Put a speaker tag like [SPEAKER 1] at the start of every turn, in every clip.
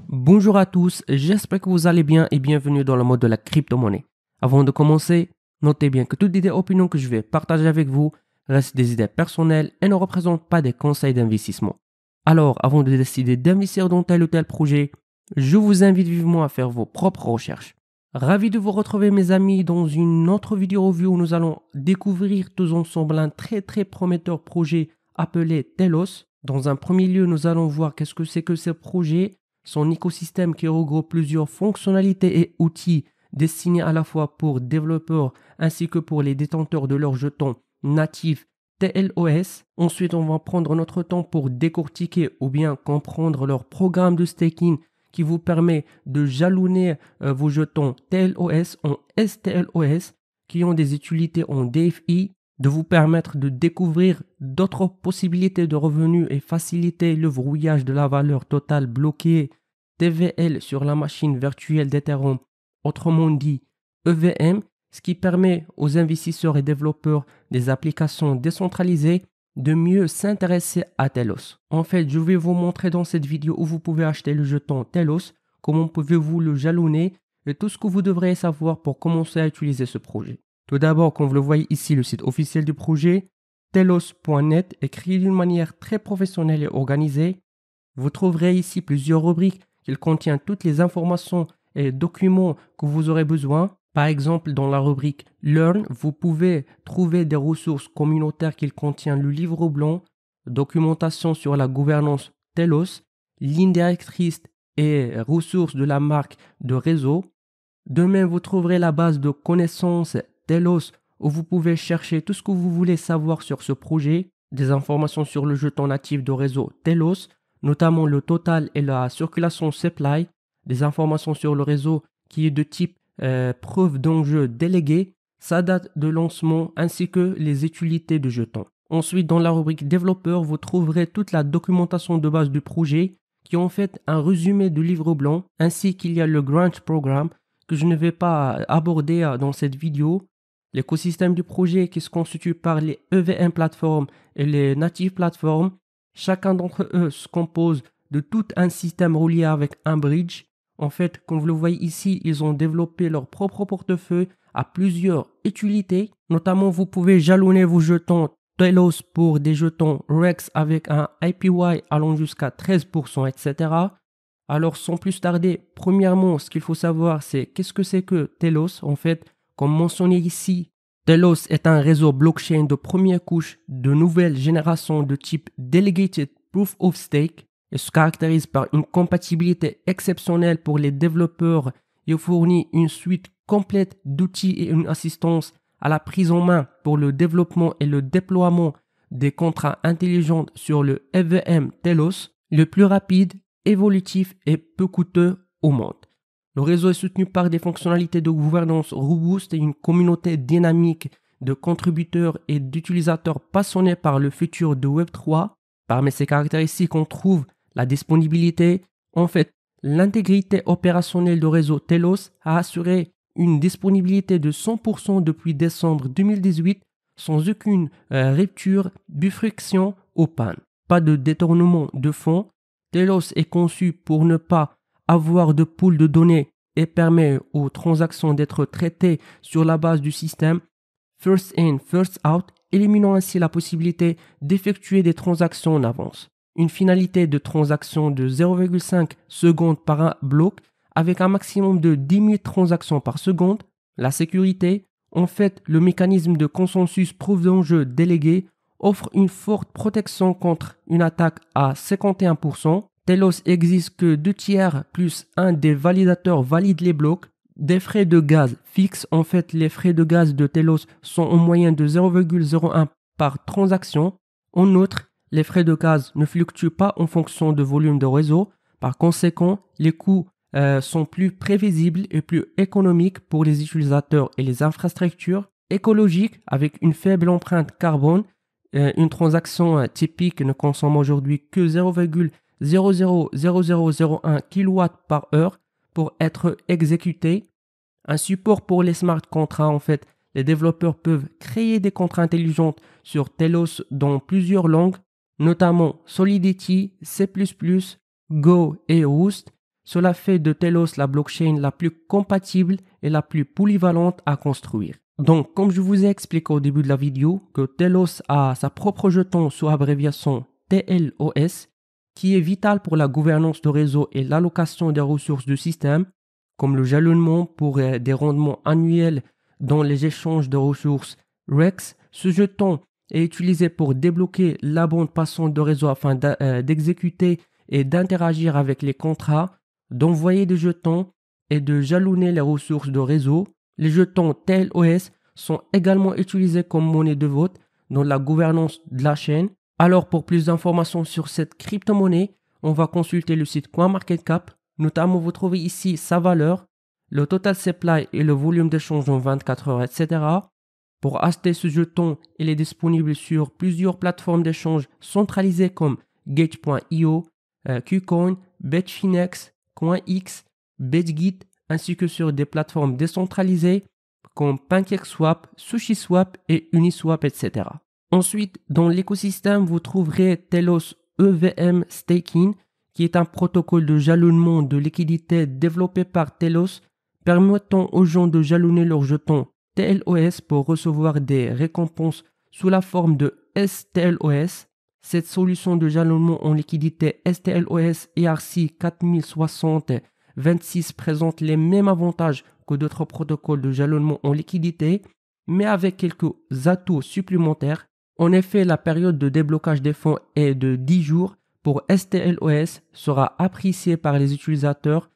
[SPEAKER 1] Bonjour à tous, j'espère que vous allez bien et bienvenue dans le mode de la crypto-monnaie. Avant de commencer, notez bien que toutes les opinions que je vais partager avec vous restent des idées personnelles et ne représentent pas des conseils d'investissement. Alors, avant de décider d'investir dans tel ou tel projet, je vous invite vivement à faire vos propres recherches. Ravi de vous retrouver mes amis dans une autre vidéo review où nous allons découvrir tous ensemble un très prometteur projet appelé Telos. Dans un premier lieu, nous allons voir qu'est-ce que c'est que ce projet, son écosystème qui regroupe plusieurs fonctionnalités et outils destinés à la fois pour développeurs ainsi que pour les détenteurs de leurs jetons natifs TLOS. Ensuite, on va prendre notre temps pour décortiquer ou bien comprendre leur programme de staking qui vous permet de jalonner vos jetons TLOS en STLOS qui ont des utilités en DFI, de vous permettre de découvrir d'autres possibilités de revenus et faciliter le verrouillage de la valeur totale bloquée TVL sur la machine virtuelle d'Ethereum, autrement dit EVM, ce qui permet aux investisseurs et développeurs des applications décentralisées de mieux s'intéresser à Telos. En fait, je vais vous montrer dans cette vidéo où vous pouvez acheter le jeton Telos, comment pouvez-vous le jalonner et tout ce que vous devrez savoir pour commencer à utiliser ce projet. Tout d'abord, comme vous le voyez ici, le site officiel du projet, telos.net, est créé d'une manière très professionnelle et organisée. Vous trouverez ici plusieurs rubriques qui contiennent toutes les informations et documents que vous aurez besoin. Par exemple, dans la rubrique Learn, vous pouvez trouver des ressources communautaires qui contiennent le livre blanc, documentation sur la gouvernance Telos, ligne directrice et ressources de la marque de réseau. De même, vous trouverez la base de connaissances Telos où vous pouvez chercher tout ce que vous voulez savoir sur ce projet, des informations sur le jeton natif de réseau Telos, notamment le total et la circulation supply, des informations sur le réseau qui est de type preuve d'enjeu délégué, sa date de lancement ainsi que les utilités de jetons. Ensuite, dans la rubrique développeur, vous trouverez toute la documentation de base du projet qui est en fait un résumé du livre blanc ainsi qu'il y a le Grant Programme que je ne vais pas aborder dans cette vidéo. L'écosystème du projet qui se constitue par les EVM plateformes et les native plateformes. Chacun d'entre eux se compose de tout un système relié avec un bridge. En fait, comme vous le voyez ici, ils ont développé leur propre portefeuille à plusieurs utilités. Notamment, vous pouvez jalonner vos jetons Telos pour des jetons REX avec un APY allant jusqu'à 13%, etc. Alors, sans plus tarder, premièrement, ce qu'il faut savoir, c'est qu'est-ce que c'est que Telos. En fait, comme mentionné ici, Telos est un réseau blockchain de première couche de nouvelle génération de type Delegated Proof of Stake et se caractérise par une compatibilité exceptionnelle pour les développeurs et fournit une suite complète d'outils et une assistance à la prise en main pour le développement et le déploiement des contrats intelligents sur le EVM Telos, le plus rapide, évolutif et peu coûteux au monde. Le réseau est soutenu par des fonctionnalités de gouvernance robustes et une communauté dynamique de contributeurs et d'utilisateurs passionnés par le futur de Web3. Parmi ces caractéristiques, on trouve la disponibilité. En fait, l'intégrité opérationnelle du réseau Telos a assuré une disponibilité de 100% depuis décembre 2018 sans aucune rupture, bifurcation ou panne. Pas de détournement de fonds. Telos est conçu pour ne pas avoir de pool de données et permet aux transactions d'être traitées sur la base du système first in, first out, éliminant ainsi la possibilité d'effectuer des transactions en avance. Une finalité de transaction de 0,5 secondes par un bloc avec un maximum de 10 000 transactions par seconde. La sécurité, en fait, le mécanisme de consensus proof d'enjeu délégué offre une forte protection contre une attaque à 51%. Telos existe que 2 tiers plus un des validateurs valide les blocs. Des frais de gaz fixes. En fait, les frais de gaz de Telos sont en moyenne de 0,01 par transaction. En outre, les frais de gaz ne fluctuent pas en fonction de volume de réseau. Par conséquent, les coûts sont plus prévisibles et plus économiques pour les utilisateurs et les infrastructures écologiques avec une faible empreinte carbone. Une transaction typique ne consomme aujourd'hui que 0,000001 kW par heure pour être exécutée. Un support pour les smart contracts, en fait, les développeurs peuvent créer des contrats intelligentes sur Telos dans plusieurs langues, notamment Solidity, C++, Go et Rust. Cela fait de Telos la blockchain la plus compatible et la plus polyvalente à construire. Donc, comme je vous ai expliqué au début de la vidéo, que Telos a sa propre jeton sous abréviation TLOS, qui est vital pour la gouvernance de réseau et l'allocation des ressources du système, comme le jalonnement pour des rendements annuels dans les échanges de ressources REX. Ce jeton est utilisé pour débloquer la bande passante de réseau afin d'exécuter et d'interagir avec les contrats, d'envoyer des jetons et de jalonner les ressources de réseau. Les jetons TLOS sont également utilisés comme monnaie de vote dans la gouvernance de la chaîne. Alors pour plus d'informations sur cette crypto-monnaie, on va consulter le site CoinMarketCap. Notamment, vous trouvez ici sa valeur, le total supply et le volume d'échange en 24 heures, etc. Pour acheter ce jeton, il est disponible sur plusieurs plateformes d'échange centralisées comme Gate.io, KuCoin, Betfinex, CoinX, BitGit, ainsi que sur des plateformes décentralisées comme PancakeSwap, SushiSwap et Uniswap, etc. Ensuite, dans l'écosystème, vous trouverez Telos EVM Staking, qui est un protocole de jalonnement de liquidité développé par Telos, permettant aux gens de jalonner leurs jetons TLOS pour recevoir des récompenses sous la forme de STLOS. Cette solution de jalonnement en liquidité STLOS ERC 4060-26 présente les mêmes avantages que d'autres protocoles de jalonnement en liquidité, mais avec quelques atouts supplémentaires. En effet, la période de déblocage des fonds est de 10 jours pour STLOS sera appréciée par les utilisateurs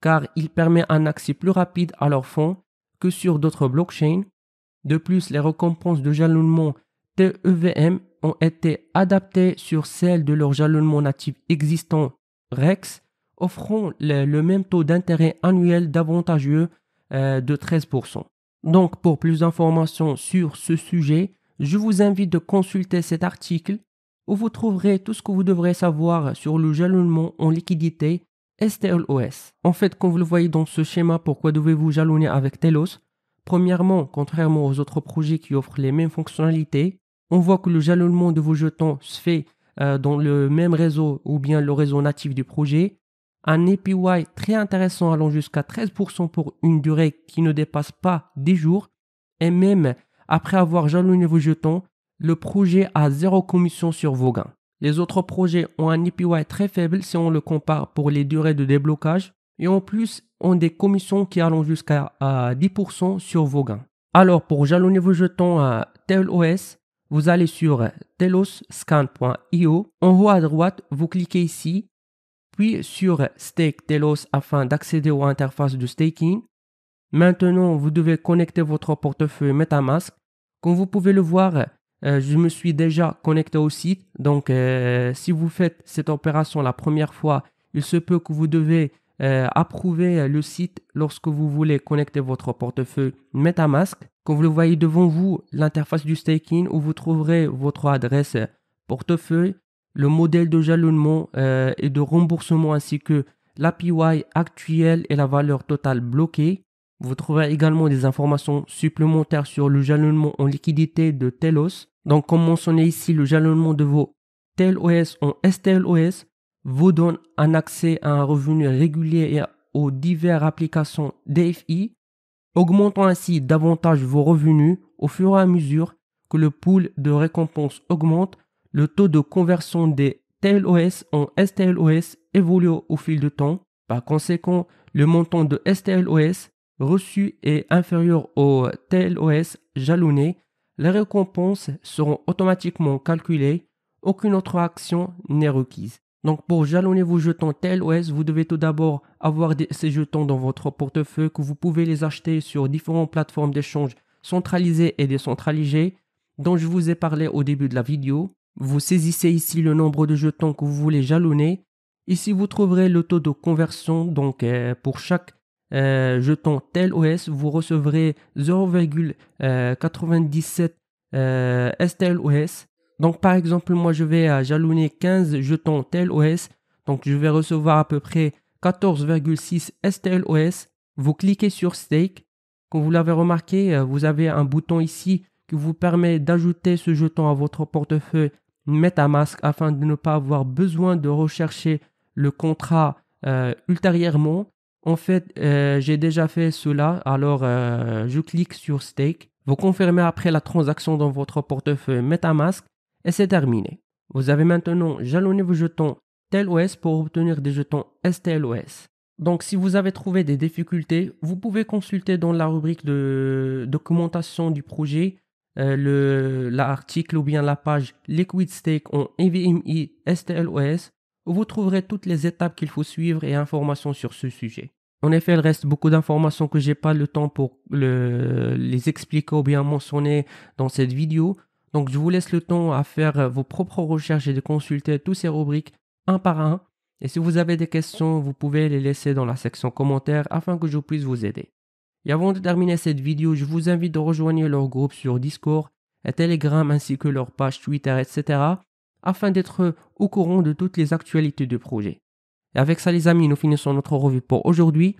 [SPEAKER 1] car il permet un accès plus rapide à leurs fonds que sur d'autres blockchains. De plus, les récompenses de jalonnement TEVM ont été adaptées sur celles de leur jalonnement natif existant REX, offrant le même taux d'intérêt annuel d'avantageux de 13%. Donc, pour plus d'informations sur ce sujet, je vous invite de consulter cet article où vous trouverez tout ce que vous devrez savoir sur le jalonnement en liquidité STLOS. En fait, comme vous le voyez dans ce schéma, pourquoi devez-vous jalonner avec Telos? Premièrement, contrairement aux autres projets qui offrent les mêmes fonctionnalités, on voit que le jalonnement de vos jetons se fait dans le même réseau ou bien le réseau natif du projet. Un APY très intéressant allant jusqu'à 13% pour une durée qui ne dépasse pas 10 jours. Et même après avoir jalonné vos jetons, le projet a 0 commission sur vos gains. Les autres projets ont un APY très faible si on le compare pour les durées de déblocage et en plus ont des commissions qui allant jusqu'à 10% sur vos gains. Alors pour jalonner vos jetons à TLOS, vous allez sur telosscan.io. En haut à droite, vous cliquez ici, puis sur Stake Telos afin d'accéder aux interfaces de staking. Maintenant, vous devez connecter votre portefeuille MetaMask. Comme vous pouvez le voir, je me suis déjà connecté au site. Donc, si vous faites cette opération la première fois, il se peut que vous devez approuver le site lorsque vous voulez connecter votre portefeuille MetaMask. Comme vous le voyez devant vous, l'interface du staking où vous trouverez votre adresse portefeuille, le modèle de jalonnement et de remboursement ainsi que l'APY actuel et la valeur totale bloquée. Vous trouverez également des informations supplémentaires sur le jalonnement en liquidité de Telos. Donc, comme mentionné ici, le jalonnement de vos TLOS en STLOS vous donne un accès à un revenu régulier et aux diverses applications DFI, augmentant ainsi davantage vos revenus au fur et à mesure que le pool de récompenses augmente. Le taux de conversion des TLOS en STLOS évolue au fil du temps. Par conséquent, le montant de STLOS reçu est inférieur au TLOS jalonné. Les récompenses seront automatiquement calculées. Aucune autre action n'est requise. Donc pour jalonner vos jetons TLOS, vous devez tout d'abord avoir ces jetons dans votre portefeuille que vous pouvez les acheter sur différentes plateformes d'échange centralisées et décentralisées dont je vous ai parlé au début de la vidéo. Vous saisissez ici le nombre de jetons que vous voulez jalonner. Ici, vous trouverez le taux de conversion. Donc pour chaque jeton TLOS, vous recevrez 0,97 STLOS. Donc par exemple, moi je vais jalonner 15 jetons TLOS. Donc je vais recevoir à peu près 14,6 STLOS. Vous cliquez sur Stake. Comme vous l'avez remarqué, vous avez un bouton ici qui vous permet d'ajouter ce jeton à votre portefeuille MetaMask afin de ne pas avoir besoin de rechercher le contrat ultérieurement. En fait, j'ai déjà fait cela, alors je clique sur Stake. Vous confirmez après la transaction dans votre portefeuille MetaMask et c'est terminé. Vous avez maintenant jalonné vos jetons TELOS pour obtenir des jetons STLOS. Donc, si vous avez trouvé des difficultés, vous pouvez consulter dans la rubrique de documentation du projet l'article ou bien la page Liquid Stake en NVMe STLOS où vous trouverez toutes les étapes qu'il faut suivre et informations sur ce sujet. En effet, il reste beaucoup d'informations que j'ai pas le temps pour les expliquer ou bien mentionner dans cette vidéo. Donc, je vous laisse le temps à faire vos propres recherches et de consulter toutes ces rubriques un par un. Et si vous avez des questions, vous pouvez les laisser dans la section commentaires afin que je puisse vous aider. Et avant de terminer cette vidéo, je vous invite de rejoindre leur groupe sur Discord et Telegram ainsi que leur page Twitter, etc. afin d'être au courant de toutes les actualités du projet. Et avec ça les amis, nous finissons notre revue pour aujourd'hui.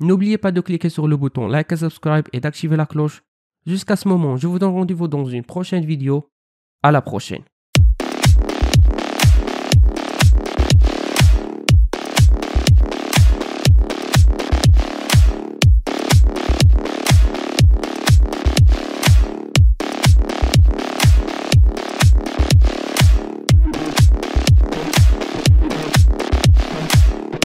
[SPEAKER 1] N'oubliez pas de cliquer sur le bouton like et subscribe et d'activer la cloche. Jusqu'à ce moment, je vous donne rendez-vous dans une prochaine vidéo. À la prochaine.